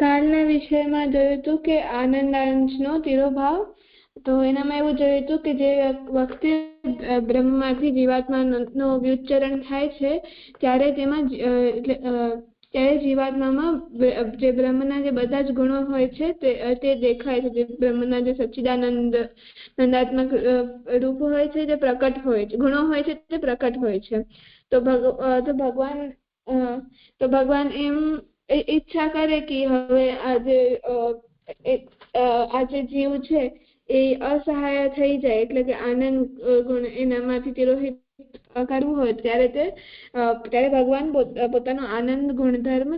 કાળના વિષયમાં જોયું હતું કે આનંદાંશનો તિરોભાવ, તો એનામાં એવું જોયું હતું કે જે વખતે બ્રહ્મમાંથી જીવાત્માનો વ્યુચ્ચરણ થાય છે ત્યારે તેમાં ત્યારે જીવાત્મામાં જે બ્રહ્મના જે બધા જ ગુણો હોય છે તે દેખાય છે. જે બ્રહ્મના જે સચ્ચિદાનંદ નંદાત્મક રૂપ હોય છે તે પ્રકટ હોય છે, ગુણો હોય છે તે પ્રકટ હોય છે. તો ભગવાન એમ ઈચ્છા કરે કે હવે આજે જીવ છે એ અસહાય થઈ જાય, એટલે કે આનંદ ગુણ એનામાંથી તિરોહિત કરવું હોય ત્યારે ભગવાન પોતાનો આનંદ ગુણધર્મ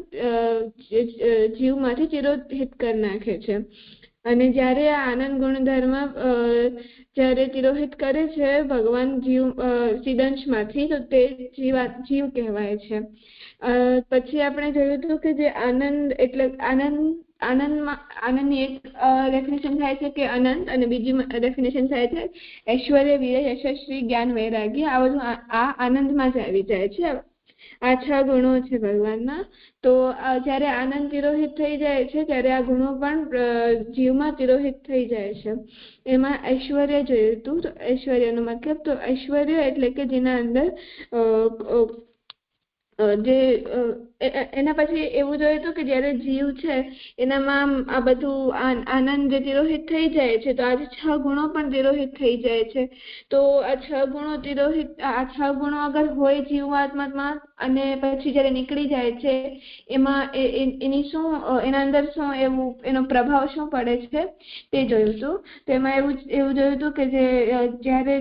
જીવમાંથી તિરોહિત કરી નાખે છે. અને જ્યારે આ આનંદ ગુણધર્મ જ્યારે તિરોહિત કરે છે ભગવાન ચિદંશમાંથી, તો તે જીવ કહેવાય છે. પછી આપણે જોયું હતું કે જે આનંદ એટલે આનંદની એક ડેફિનેશન થાય છે કે અનંત, અને બીજી ડેફિનેશન થાય છે ઐશ્વર્ય, વીર્ય, યશસ્વી, જ્ઞાન, વૈરાગ્ય. આ બધું આ આનંદમાં જ આવી જાય છે. આ 6 ગુણો છે ભગવાનના. તો જ્યારે આનંદ તિરોહિત થઈ જાય છે ત્યારે આ ગુણો પણ જીવમાં તિરોહિત થઈ જાય છે. એમાં ઐશ્વર્ય જોયું હતું. તો ઐશ્વર્યનો મતલબ, તો ઐશ્વર્ય એટલે કે જેના અંદર એના પછી એવું જોયું હતું કે જયારે જીવ છે એનામાં આ બધું આનંદ જે તિરોહિત થઈ જાય છે, તો આજે 6 ગુણો પણ તિરોહિત થઈ જાય છે. તો આ 6 ગુણો અગર હોય જીવાત્મામાં અને પછી જયારે નીકળી જાય છે એમાં એના અંદર શું એવું એનો પ્રભાવ શું પડે છે તે જોયું હતું. તેમાં એવું જોયું હતું કે જયારે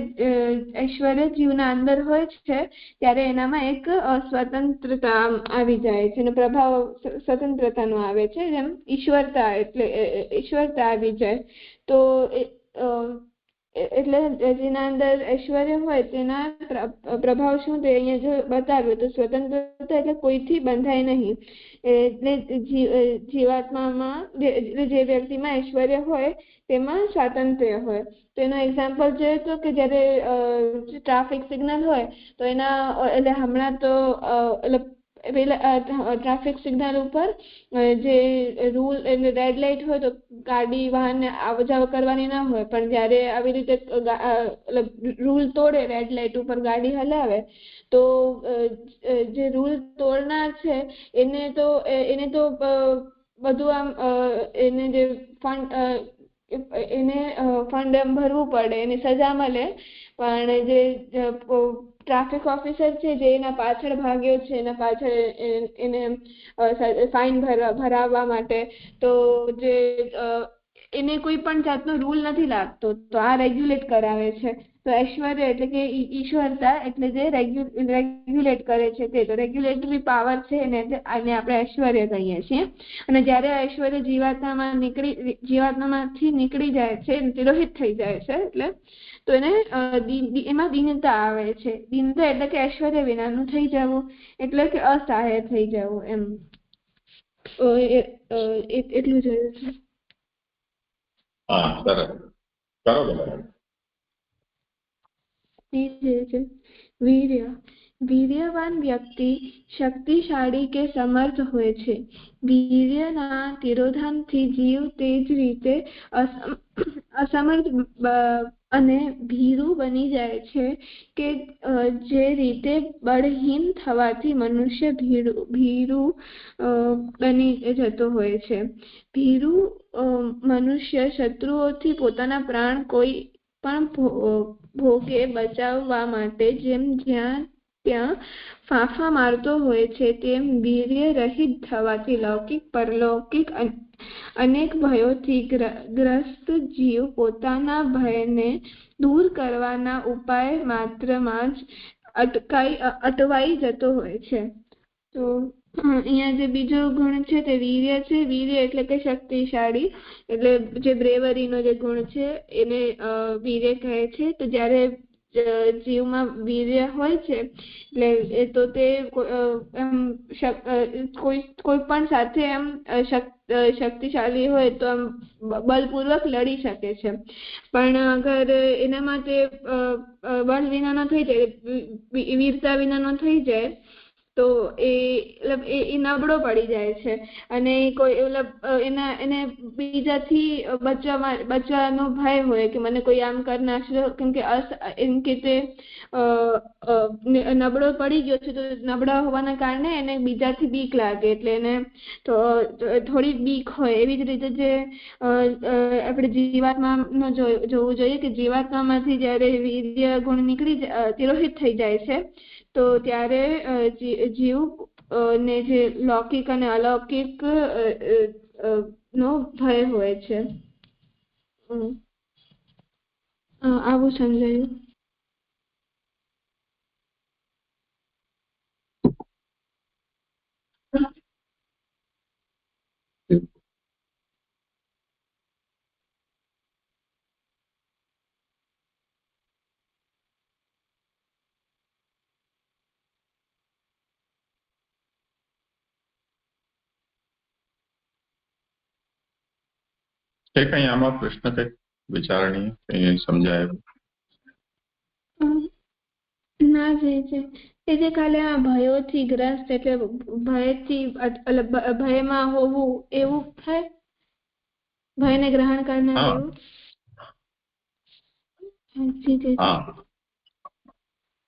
ઐશ્વર્ય જીવના અંદર હોય છે ત્યારે એનામાં એક સ્વતંત્રતા આવી જાય છે, અને પ્રભાવ સ્વતંત્રતાનો આવે છે, જેમ ઈશ્વરતા આવી જાય. તો એટલે જેના અંદર ઐશ્વર્ય હોય તેના પ્રભાવ શું તે અહીંયા જો બતાવ્યું. તો સ્વતંત્રતા એટલે કોઈથી બંધાય નહીં. એટલે જીવાત્મામાં જે વ્યક્તિમાં ઐશ્વર્ય હોય તેમાં સ્વાતંત્ર્ય હોય. તો એનો એક્ઝામ્પલ જોઈએ તો કે જયારે ટ્રાફિક સિગ્નલ હોય તો એના એટલે હમણાં તો ટ્રાફિક સિગ્નલ ઉપર જે રૂલ એટલે રેડ લાઇટ હોય તો ગાડી વાહન આવ જાવ કરવાની ના હોય, પણ જયારે આવી રીતે રૂલ તોડે, રેડ લાઇટ ઉપર ગાડી હલાવે, તો જે રૂલ તોડનાર છે એને તો બધું આમ એને જે ફંડ ભરવું પડે, એની સજા મળે. પણ જે ટ્રાફિક ઓફિસર છે જે એના પાછળ ભાગ્યો છે, એના પાછળ એને ફાઇન ભરાવવા માટે, તો જે એને કોઈ પણ જાતનો રૂલ નથી લાગતો, તો આ રેગ્યુલેટ કરાવે છે. તો ઐશ્વર્ય એટલે કે ઈશ્વરતા એટલે જે રેગ્યુલેટ કરે છે તે, તો રેગ્યુલેટરી પાવર છે એને આપણે ઐશ્વર્ય કહીએ છીએ. અને જ્યારે ઐશ્વર્ય જીવાત્મામાંથી નીકળી જાય છે, તિરોહિત થઈ જાય છે, એટલે તો એને એમાં દીનતા આવે છે. દીનતા એટલે કે ઐશ્વર્ય વિનાનું થઈ જવું, એટલે કે અસહાય થઈ જવું, એમ. એટલું જોયું છે. વીર્ય. વીર્યવાન વ્યક્તિ શક્તિશાળી કે સમર્થ હોય છે. વીર્યના તિરોધાનથી જીવ તે જ રીતે અસમર્થ અને ભીરુ બની જાય છે કે જે રીતે બળહીન થવાથી મનુષ્ય ભીરુ બની જતો હોય છે. ભીરુ મનુષ્ય શત્રુઓથી પોતાના પ્રાણ કોઈ પણ ભોગે બચાવવા માટે જેમ જ્યાં ત્યાં ફાંફા મારતો હોય છે, તેમ વીર્ય રહિત થવાથી લૌકિક પરલૌકિક અનેક ભયોથી ગ્રસ્ત જીવ પોતાના ભયને દૂર કરવાના ઉપાય માત્રમાં જ અટવાઈ જતો હોય છે. તો અહીંયા જે બીજો ગુણ છે તે વીર્ય છે. વીર્ય એટલે કે શક્તિશાળી, એટલે જે બ્રેવરીનો જે ગુણ છે એને વીર્ય કહે છે. તો જ્યારે જીવમાં વીર્ય હોય છે એટલે તો તે કોઈ પણ સાથે એમ શક્તિશાળી હોય તો એમ બલપૂર્વક લડી શકે છે. પણ અગર એના માટે બળ વિનાનો થઈ જાય, વીરતા વિનાનો થઈ જાય, તો એ નબળો પડી જાય છે અને કોઈ એને બીજાથી બચવાનો ભય હોય કે મને કોઈ આમ કરી નાખશે, કેમ કે તે નબળો પડી ગયો છે તો નબળા હોવાના કારણે એને બીજાથી બીક લાગે, એટલે એને તો થોડી બીક હોય. એવી જ રીતે જે આપણે જીવાત્માનું જોવું જોઈએ કે જીવાત્મામાંથી જ્યારે વીર્ય ગુણ નીકળી તિરોહિત થઈ જાય છે તો ત્યારે જીવ ને જે લૌકિક અને અલૌકિક નો ભય હોય છે. આવું સમજાયું. કઈ આમાં પ્રશ્ન કઈ વિચારણી કઈ સમજાય? ના એ જે ખાલી આ ભયોથી ગ્રસ્ત એટલે ભયમાં હોવું એવું થાય, ભયને ગ્રહણ કરનાર એવું.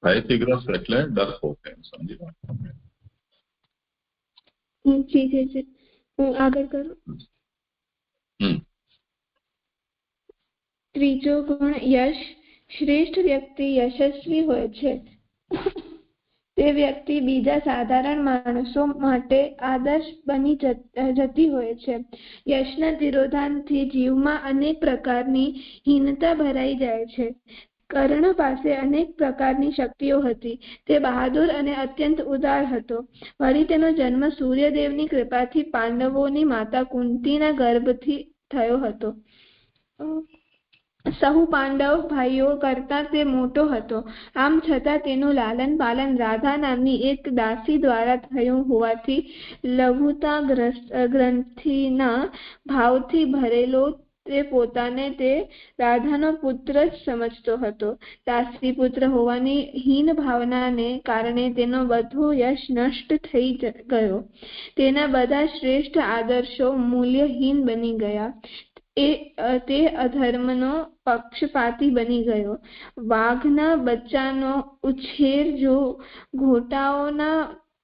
ભયથી ગ્રસ્ત એટલે ડરપોક એમ સમજી લો. ઠીક છે, હું આગળ કરું. ત્રીજો ગુણ યશ. શ્રેષ્ઠ વ્યક્તિ યશસ્વી હોય છે. તે વ્યક્તિ બીજા સાધારણ માણસો માટે આદર્શ બની જતી હોય છે. યશના તિરોધાનથી જીવમાં અનેક પ્રકારની હીનતા ભરાઈ જાય છે. કર્ણ પાસે અનેક પ્રકારની શક્તિઓ હતી. તે બહાદુર અને અત્યંત ઉદાર હતો. વળી તેનો જન્મ સૂર્યદેવની કૃપાથી પાંડવોની માતા કુંતીના ગર્ભથી થયો હતો. સહુ પાંડવ ભાઈઓ કરતા તે મોટો હતો. આમ છતાં તેનું લાલન પાલન રાધા નામની એક દાસી દ્વારા થયું હોવાથી લઘુતા ગ્રંથિના ભાવથી ભરેલો તે પોતાને તે રાધાનો પુત્ર જ સમજતો હતો. દાસી પુત્ર હોવાની હીન ભાવનાને કારણે તેનો બધો યશ નષ્ટ થઈ ગયો. તેના બધા શ્રેષ્ઠ આદર્શો મૂલ્યહીન બની ગયા. તે અધર્મનો પક્ષપાતી બની ગયો. વાઘના બચ્ચાનો ઉછેર જો ઘોટાઓના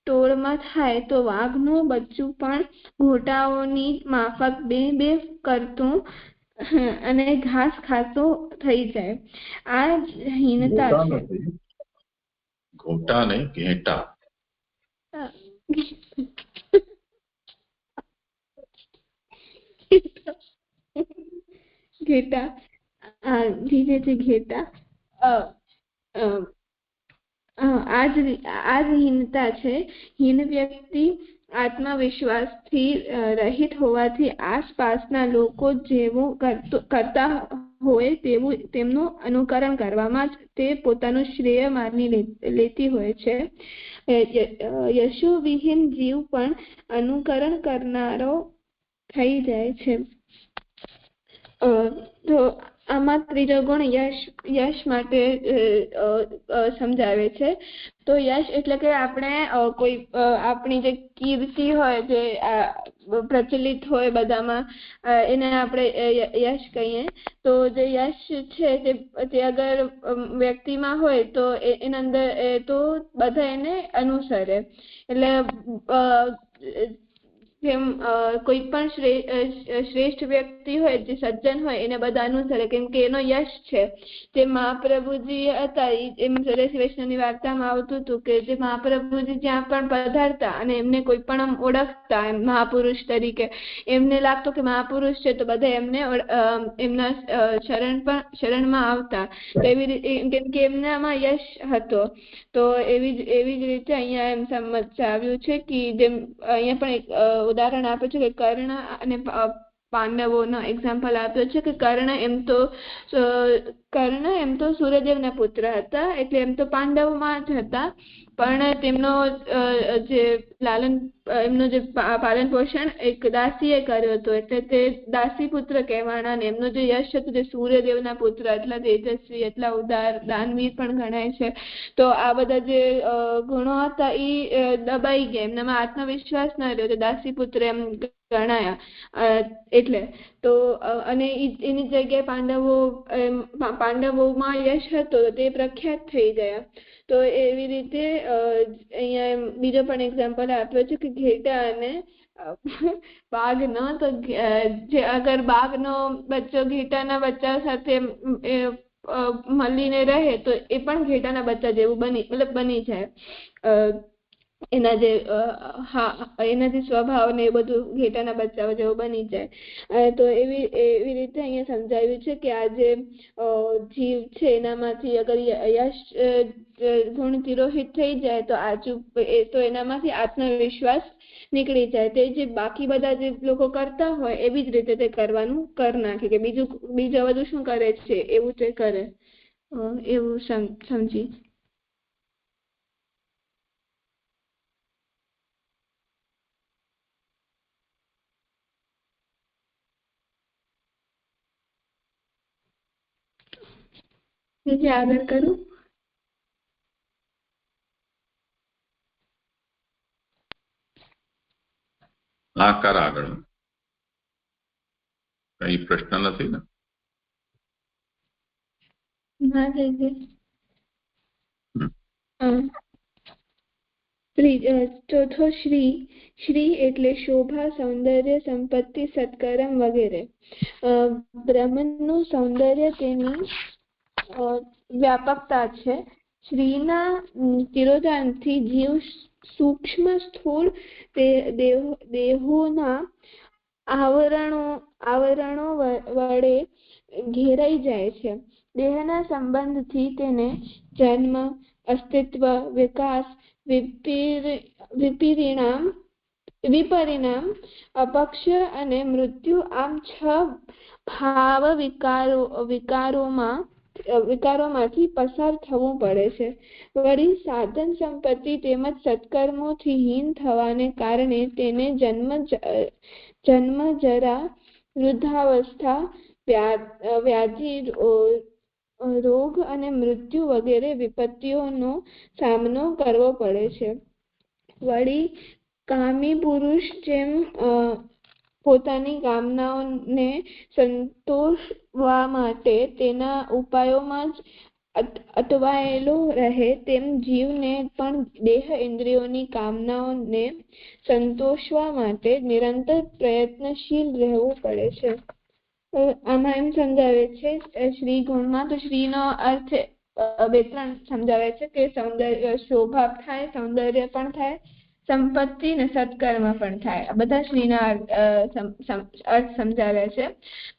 ટોળમાં થાય તો વાઘનું બચ્ચું પણ ઘોટાઓની માફક બે કરતું અને ઘાસ ખાતું થઈ જાય. આ જ હીનતા છે. ઘોટા નહીં, ઘેટા. ઘેટા. ધીરે છે ઘેટા. આ જ હીનતા છે. હીન વ્યક્તિ આત્મવિશ્વાસથી રહિત હોવાથી આસપાસના લોકો જેવું કરતા હોય તેવું તેમનું અનુકરણ કરવામાં જ તે પોતાનું શ્રેય માની લેતી હોય છે. યશોવિહીન જીવ પણ અનુકરણ કરનારો થઈ જાય છે. તો આમાં ત્રીજો ગુણ યશ માટે સમજાવે છે. તો યશ એટલે કે આપણે કોઈ આપણી જે કીર્તિ હોય, જે પ્રચલિત હોય બધામાં, એને આપણે યશ કહીએ. તો જે યશ છે તે અગર વ્યક્તિમાં હોય તો એના અંદર તો બધા એને અનુસરે. એટલે જેમ કોઈ પણ શ્રેષ્ઠ વ્યક્તિ હોય, જે સજ્જન હોય, એને બધા અનુસરે, કેમ કે એનો યશ છે. જે મહાપ્રભુજી હતા, એમ સરસ વૈષ્ણવની વાર્તામાં આવતું હતું કે જે મહાપ્રભુજી જ્યાં પણ પધારતા અને એમને કોઈ પણ ઓળખતા એમ મહાપુરુષ તરીકે, એમને લાગતું કે મહાપુરુષ છે તો બધા એમને એમના શરણમાં આવતા. કેમ કે એમનામાં યશ હતો. તો એવી જ રીતે અહીંયા એમ સમજાવ્યું છે કે જેમ અહીંયા પણ એક ઉદાહરણ આપે છે કે કર્ણ અને પાંડવોનો એક્ઝામ્પલ આપ્યો છે કે કર્ણ એમ તો સૂર્યદેવના પુત્ર હતા, એટલે એમ તો પાંડવોમાં જ હતા. પણ તેમનો જે લાલન એમનો જે પાલન પોષણ એક દાસીએ કર્યો હતો, એટલે તે દાસી પુત્ર કહેવાના. અને એમનો જે યશ હતું તે સૂર્યદેવના પુત્ર, એટલા તેજસ્વી, એટલા ઉદાર, દાનવીર પણ ગણાય છે. તો આ બધા જે ગુણો હતા એ દબાઈ ગયા, એમનામાં આત્મવિશ્વાસ ન રહ્યો, દાસી પુત્ર એમ ગણાયા. એટલે તો અને એની જગ્યાએ પાંડવોમાં યશ હતો તે પ્રખ્યાત થઈ ગયા. તો એવી રીતે અહીંયા બીજો પણ એક્ઝામ્પલ આપ્યો છે કે ઘેટા અને બાઘ નો, તો જે અગર બાઘનો બચ્ચો ઘેટાના બચ્ચા સાથે મળીને રહે તો એ પણ ઘેટાના બચ્ચા જેવું બની જાય. એના જે એનાથી સ્વભાવ ને એ બધું ઘેટાના બચ્ચાઓ જેવું બની જાય. તો એવી રીતે અહીંયા સમજાવ્યું છે કે આ જે જીવ છે એનામાંથી અગર યશ ગુણ તિરોહિત થઈ જાય તો એનામાંથી આત્મવિશ્વાસ નીકળી જાય. તે જે બાકી બધા જે લોકો કરતા હોય એવી જ રીતે તે કરવાનું કરી નાખે, કે બીજું બધું શું કરે છે એવું તે કરે, એવું સમજી. બીજે આગળ કરું. કર આગળ. કઈ પ્રશ્ન નથી ને? ના ચોથો શ્રી એટલે શોભા, સૌંદર્ય, સંપત્તિ, સત્કર્મ વગેરે. બ્રહ્મનું સૌંદર્ય તેની વ્યાપકતા છે. શ્રીના તિરોધાનથી જીવ સૂક્ષ્મ સ્થૂળ દેહોના આવરણો વડે ઘેરાઈ જાય છે. દેહના સંબંધથી તેને જન્મ, અસ્તિત્વ, વિકાસ, વિપરિણામ, અપક્ષ અને મૃત્યુ આમ 6 ભાવ વિકારોમાંથી પસાર થવું પડે છે. વળી સાધન સંપત્તિ તેમજ સત્કર્મોથી હીન થવાને કારણે તેને જન્મ, જરા, વૃદ્ધાવસ્થા, વ્યાધિ, રોગ અને મૃત્યુ વગેરે વિપત્તિઓનો સામનો કરવો પડે છે. વળી કામી પુરુષ જેમ પોતાની કામનાઓને સંતોષવા માટે તેના ઉપાયોમાં જ અટવાયેલો રહે, તેમ જીવને પણ દેહ ઇન્દ્રિયોની કામનાઓને સંતોષવા માટે નિરંતર પ્રયત્નશીલ રહેવું પડે છે. આમાં એમ સમજાવે છે શ્રી ગુણમાં, તો શ્રીનો અર્થ 2-3 સમજાવે છે કે સૌંદર્ય, શોભા થાય, સૌંદર્ય પણ થાય, સંપત્તિ ને સત્કર્મ પણ થાય. આ બધા શ્રીના અર્થ સમજાવે છે.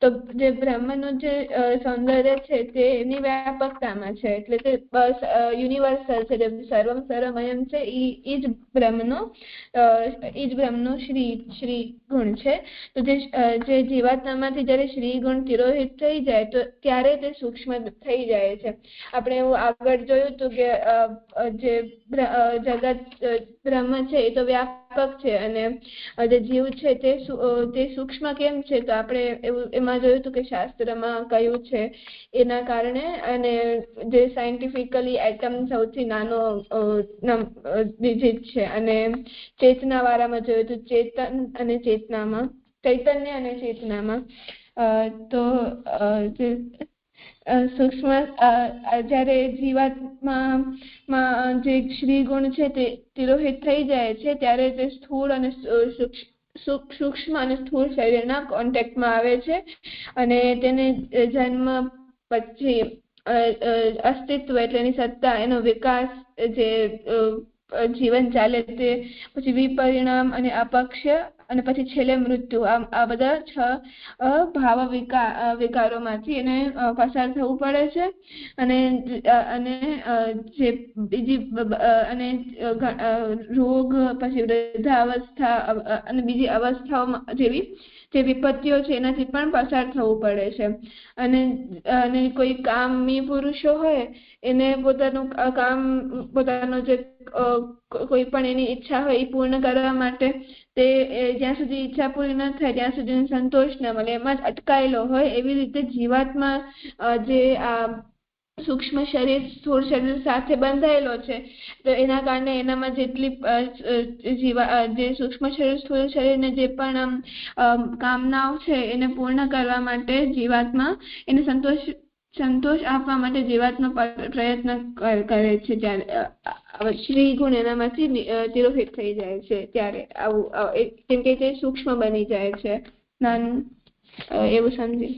તો જે બ્રહ્મનું જે સૌંદર્ય છે તે એની વ્યાપકતામાં છે, એટલે તે બસ યુનિવર્સલ છે, જે સર્વમ સર્વમયમ છે. એ જ બ્રહ્મનો શ્રી ગુણ છે. તો જે જીવાત્મામાંથી જ્યારે શ્રી ગુણ તિરોહિત થઈ જાય તો ત્યારે તે સૂક્ષ્મ થઈ જાય છે. આપણે એવું આગળ જોયું હતું કે જે જગત બ્રહ્મ છે એ તો વ્યાપક છે અને જે જીવ છે તે સૂક્ષ્મ કેમ છે, તો આપણે એમાં જોયું હતું કે શાસ્ત્રમાં કયું છે એના કારણે. અને જે સાયન્ટિફિકલી એટમ સૌથી નાનો ડિજિટ છે. અને ચેતના વાળામાં જોયું હતું ચૈતન્ય અને ચેતનામાં. તો સૂક્ષ્મ જ્યારે જીવાત્મામાં જે શ્રી ગુણ છે તે તિરોહિત થઈ જાય છે ત્યારે તે સ્થૂળ અને સૂક્ષ્મ અને સ્થૂળ શરીરના કોન્ટેક્ટમાં આવે છે અને તેને જન્મ પછી અસ્તિત્વ એટલે એની સત્તા, એનો વિકાસ, જે જીવન ચાલે તે, પછી વિપરિણામ અને અપક્ષ, અને પછી છેલ્લે મૃત્યુ. આ બધા 6 ભાવ વિકારોમાંથી એને પસાર થવું પડે છે. અને જે બીજી રોગ, પછી વૃદ્ધાવસ્થા અને બીજી અવસ્થાઓમાં જેવી જે વિપત્તિઓ છે એનાથી પણ પસાર થવું પડે છે. અને કોઈ કામી પુરુષો હોય એને પોતાનો જે કોઈ પણ એની ઈચ્છા હોય એ પૂર્ણ કરવા માટે તે જ્યાં સુધી ઈચ્છા પૂરી ન થાય ત્યાં સુધી સંતોષ ન મળે, એમાં જ અટકાયેલો હોય. એવી રીતે જીવાત્મા જે આ સૂક્ષ્મ શરીર સ્થૂળ શરીર સાથે બંધાયેલો છે, તો એના કારણે એનામાં જેટલી જે સૂક્ષ્મ શરીર સ્થૂળ શરીરને જે પણ કામનાઓ છે એને પૂર્ણ કરવા માટે જીવાત્મા એને સંતોષ આપવા માટે જીવાત્મા પ્રયત્ન કરે છે. જ્યારે શ્રી ગુણ એનામાંથી તિરોહિત થઈ જાય છે ત્યારે આવું કેમ કે તે સૂક્ષ્મ બની જાય છે, નાનું એવું સમજી.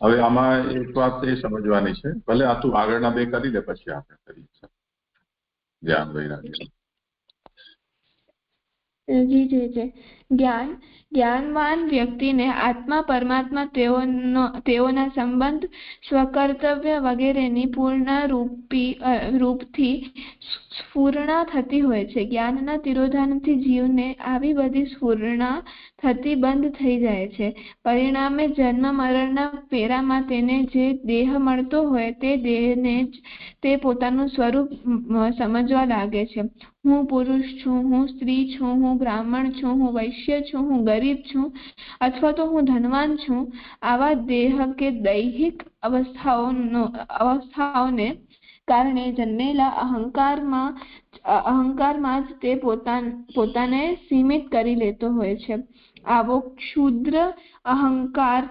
હવે આમાં એક વાત એ સમજવાની છે, ભલે આ તું આગળના બે કરી લે પછી આપણે કરીએ છીએ જ્ઞાન વૈરાગ્ય. જી જ્ઞાનવાન વ્યક્તિને આત્મા પરમાત્મા તેઓના સંબંધ સ્વકર્તવ્ય વગેરેની પૂર્ણ રૂપથી સ્ફુરણા થતી હોય છે. જ્ઞાનના તિરોધાનથી જીવને આવી બધી સ્ફુરણા થતી બંધ થઈ જાય છે. પરિણામે જન્મ મરણના ફેરામાં તેને જે દેહ મળતો હોય તે દેહને જ તે પોતાનું સ્વરૂપ સમજવા લાગે છે. હું પુરુષ છું, હું સ્ત્રી છું, હું બ્રાહ્મણ છું, હું વૈશ્ય છું, હું ગરીબ છું અથવા તો હું ધનવાન છું. આવા દેહ કે દૈહિક અવસ્થાઓને કારણે જન્મેલા અહંકારમાં જ તે પોતાને સીમિત કરી લેતો હોય છે. આવો ક્ષુદ્ર અહંકાર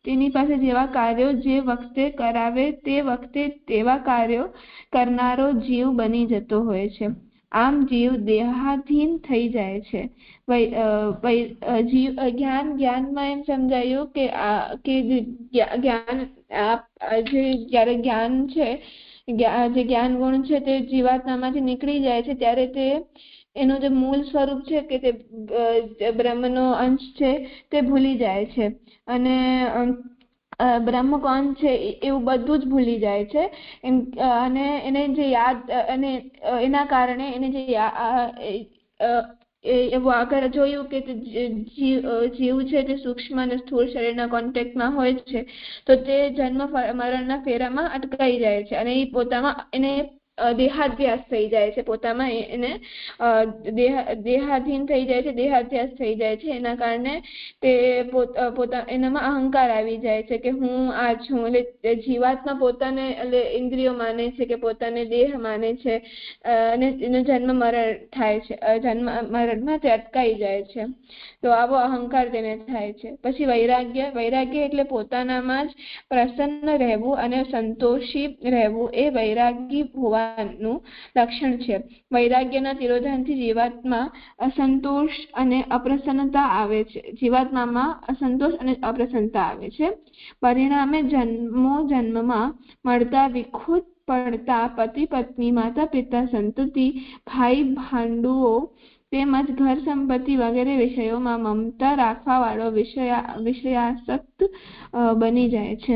તેની પાસે જેવા કાર્યો જે વખતે કરાવે તે વખતે તેવા કાર્યો કરનારો જીવ બની જતો હોય છે. આમ જીવ દેહાધીન થઈ જાય છે. જ્ઞાનમાં એમ સમજાયું કે જયારે જ્ઞાન છે, જે જ્ઞાન ગુણ છે તે જીવાત્મામાંથી નીકળી જાય છે ત્યારે તે એનું જે મૂળ સ્વરૂપ છે કે તે બ્રહ્મનો અંશ છે તે ભૂલી જાય છે અને બ્રહ્મ કોણ છે એવું બધું જ ભૂલી જાય છે. અને એને જે યાદ અને એના કારણે એને જે એવું આગળ જોયું કે જીવ છે તે સૂક્ષ્મ અને સ્થૂળ શરીરના કોન્ટેક્ટમાં હોય છે, તો તે જન્મ મરણના ફેરામાં અટકાઈ જાય છે અને એ પોતામાં એને દેહાધ્યાસ થઈ જાય છે, પોતામાં એને દેહાધીન થઈ જાય છે, દેહાધ્યાસ થઈ જાય છે. એના કારણે તે એનામાં અહંકાર આવી જાય છે કે હું આ છું. એટલે જીવાત્મા પોતાને ઇન્દ્રિયો માને છે કે પોતાને દેહ માને છે અને એનો જન્મ મરણ થાય છે, જન્મ મરણમાં તે અટકાઈ જાય છે. તો આવો અહંકાર તેને થાય છે. પછી વૈરાગ્ય એટલે પોતાનામાં જ પ્રસન્ન રહેવું અને સંતોષી રહેવું એ વૈરાગી હોવાનું લક્ષણ છે. વૈરાગ્યના તિરોધાનથી જીવાત્મા અસંતોષ અને અપ્રસન્નતા આવે છે. જીવાત્મામાં અસંતોષ અને અપ્રસન્નતા આવે છે. પરિણામે જન્મમાં મળતા વિખુટ પડતા પતિ પત્ની, માતા પિતા, સંતતિ, ભાઈ ભાંડુઓ તેમજ ઘર સંપત્તિ વગેરે વિષયોમાં મમતા રાખવા વાળો વિષયાસક્ત બની જાય છે.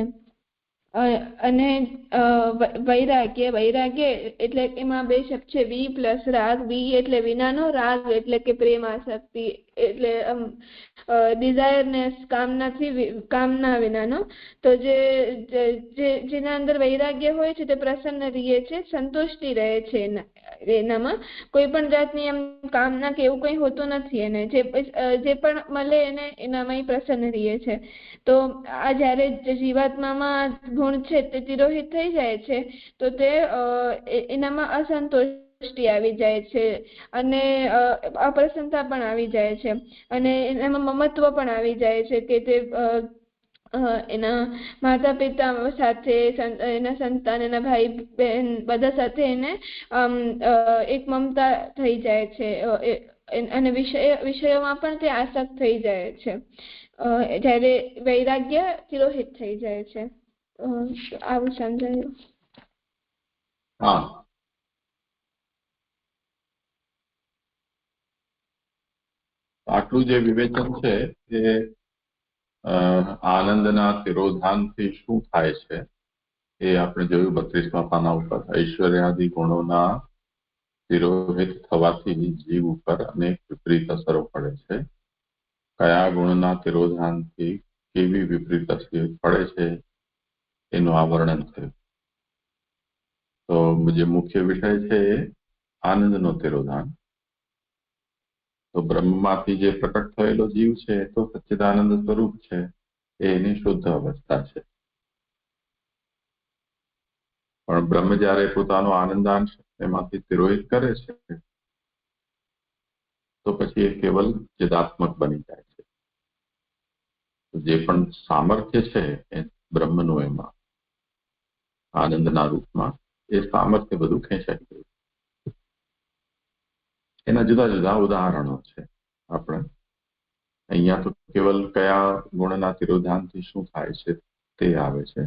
અને વૈરાગ્ય એટલે એમાં બે શબ્દ છે, વી પ્લસ રાગ. વી એટલે વિનાનો, રાગ એટલે કે પ્રેમ આસક્તિ એટલે ડિઝાયરનેસ, કામના વિનાનો. તો જેના અંદર વૈરાગ્ય હોય છે તે પ્રસન્ન રહે છે, સંતુષ્ટિ રહે છે. એનામાં કોઈ પણ જાતની એમ કામના કે એવું કઈ હોતું નથી. એને જે પણ મળે એને એનામાં પ્રસન્ન રહે છે. તો આ જયારે જીવાત્મામાં ગુણ છે તે તિરોહિત થઈ જાય છે તો તે એનામાં અસંતોષ આવી જાય છે અને અપ્રસન્નતા પણ આવી જાય છે અને એનામાં મમત્વ પણ આવી જાય છે કે તે એના માતા પિતા સાથે, એના સંતાન, એના ભાઈ બહેન બધા સાથે એને એક મમતા થઈ જાય છે અને વિષયોમાં પણ તે આસક્ત થઈ જાય છે જ્યારે વૈરાગ્ય તિરોહિત થઈ જાય છે. આવું સમજાયું? આટલું જે વિવેચન છે એ આનંદના તિરોધાનથી શું થાય છે એ આપણે જોયું 32મા પાના ઉપર. ઐશ્વર્યાદિ ગુણોના તિરોહિત થવાથી જીવ ઉપર અનેક વિપરીત અસરો પડે છે. કયા ગુણના તિરોધાનથી કેવી વિપરીત અસર પડે છે એનું આ વર્ણન થયું. તો જે મુખ્ય વિષય છે એ આનંદનો તિરોધાન. તો બ્રહ્મમાંથી જે પ્રકટ થયેલો જીવ છે તો સચ્ચિદાનંદ સ્વરૂપ છે, એ એની શુદ્ધ અવસ્થા છે. પણ બ્રહ્મ જયારે પોતાનો આનંદાંશ એમાંથી તિરોહિત કરે છે તો પછી એ કેવલ ચિદાત્મક બની જાય છે. જે પણ સામર્થ્ય છે એ બ્રહ્મનું એમાં આનંદના રૂપમાં એ સામર્થ્ય બધું ખેંચાઈ ગયું. એના જુદા જુદા ઉદાહરણો છે. આપણે અહીંયા તો કેવલ કયા ગુણના તિરોધાનથી શું થાય છે તે આવે છે.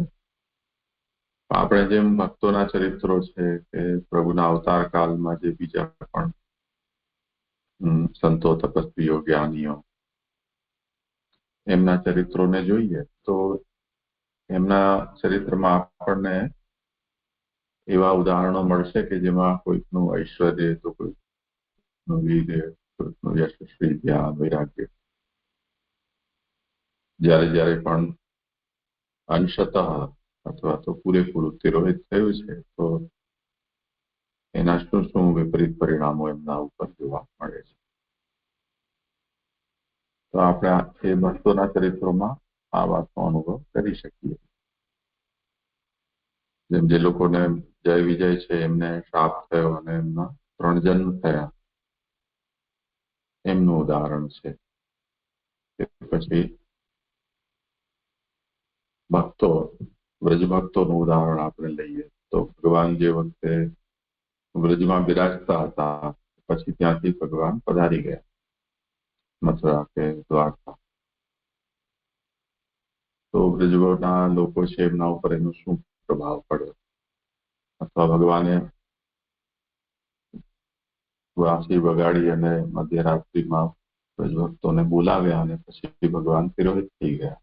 આપણે જેમ ભક્તોના ચરિત્રો છે કે પ્રભુના અવતાર કાળમાં જે બીજા પણ સંતો, તપસ્વીઓ, જ્ઞાનીઓ એમના ચરિત્રોને જોઈએ તો એમના ચરિત્રમાં આપણને એવા ઉદાહરણો મળશે કે જેમાં કોઈકનું ઐશ્વર્ય, તો કોઈકનું વીર્ય, કોઈકનું યશસ્વી જ્ઞાન, વૈરાગ્ય જ્યારે પણ અંશતઃ અથવા તો પૂરેપૂરું તિરોહિત થયું છે તો એના શું શું વિપરીત પરિણામો એમના ઉપર જોવા મળે છે. તો આપણે એ ભક્તોના ચરિત્રોમાં આ વાતનો અનુભવ કરી શકીએ. જેમ જે લોકોને જય વિજય છે એમને શ્રાપ થયો અને એમના 3 જન્મ થયા એમનું ઉદાહરણ છે. પછી ભક્તો, વ્રજ ભક્તોનું ઉદાહરણ આપણે લઈએ તો ભગવાન જે વખતે વ્રજમાં બિરાજતા હતા પછી ત્યાંથી ભગવાન પધારી ગયા મથુરા કે દ્વારકા. તો વ્રજના લોકો છે એમના ઉપર એનો શું પ્રભાવ પડ્યો, અથવા ભગવાને વાંસળી વગાડી અને મધ્યરાત્રિમાં વ્રજભક્તોને બોલાવ્યા અને પછી ભગવાન તિરોહિત થઈ ગયા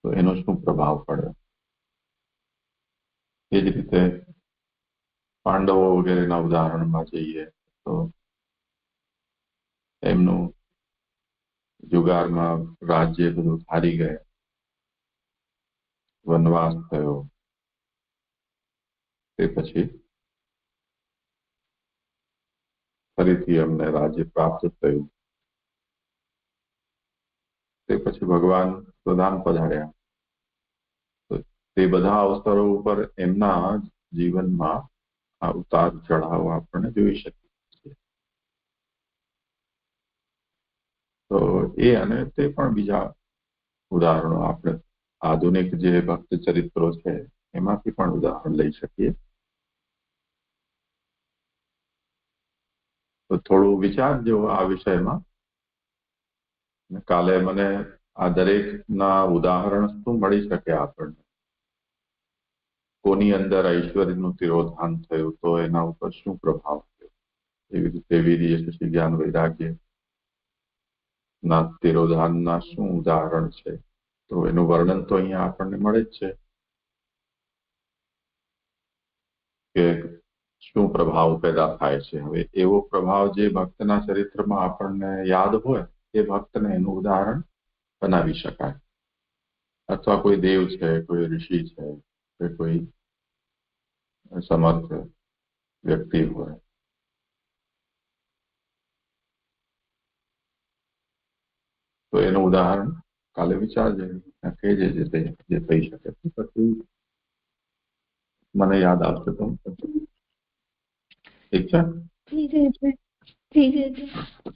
તો એનો શું પ્રભાવ પડ્યો. એ જ રીતે પાંડવો વગેરેના ઉદાહરણમાં જઈએ તો એમનું જુગારમાં રાજ્ય બધું હારી ગયા, વનવાસ થયો, તે પછી ફરીથી એમને રાજ્ય પ્રાપ્ત થયું. તે પછી ભગવાન પ્રધાન પધાર્યા. તે બધા અવસરો ઉપર એમના જીવનમાં આ ઉતાર ચઢાવ આપણે જોઈ શકીએ છીએ. તો એ અને તે પણ બીજા ઉદાહરણો આપણે આધુનિક જે ભક્ત ચરિત્રો છે એમાંથી પણ ઉદાહરણ લઈ શકીએ. તો થોડું વિચારજો આ વિષયમાં. કાલે મને આ દરેકના ઉદાહરણ શું મળી શકે આપણને. કોની અંદર ઐશ્વર્યનું તિરોધાન થયું તો એના ઉપર શું પ્રભાવ થયો, એવી રીતે વીર્ય, યશસ્વી જ્ઞાન, વૈરાગ્ય ના તિરોધાનના શું ઉદાહરણ છે તો એનું વર્ણન તો અહીંયા આપણને મળે જ છે કે શું પ્રભાવ પેદા થાય છે. હવે એવો પ્રભાવ જે ભક્તના ચરિત્રમાં આપણને યાદ હોય એ ભક્તને એનું ઉદાહરણ બનાવી શકાય. અથવા કોઈ દેવ છે, કોઈ ઋષિ છે કે કોઈ સમર્થ વ્યક્તિ હોય. તો એનું ઉદાહરણ કાલે વિચારજે, કહેજે જે થઈ શકે. પછી મને યાદ આવશે તો ઠીક છે. ઠીક છે.